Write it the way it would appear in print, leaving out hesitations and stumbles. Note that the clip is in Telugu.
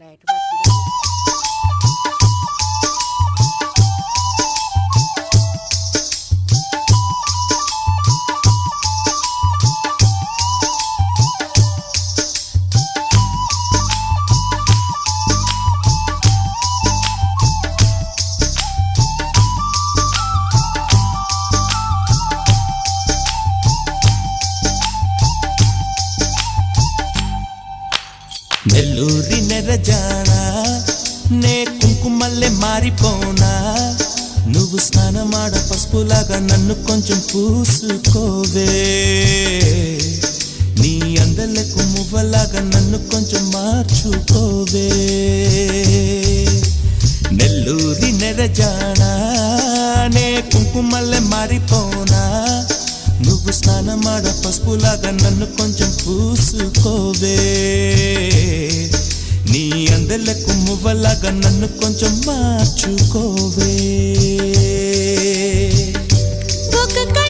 లైట్ పడుతుంది. నెల్లూరి నెరజానా నే కుంకుమల్లే మారిపోనా నువ్వు స్నానమాడ పసుపులాగా నన్ను కొంచెం పూసుకోవే నీ అందలకు మువ్వలాగా నన్ను కొంచెం మార్చుకోవే నెల్లూరి నెరజానా నే కుంకుమల్లే మారిపోనా నువ్వు స్నానమాడ పసుపులాగా నన్ను కొంచెం పూసుకోవే నీ అందలకు మువ్వలాగా నన్ను కొంచెం మార్చుకోవే.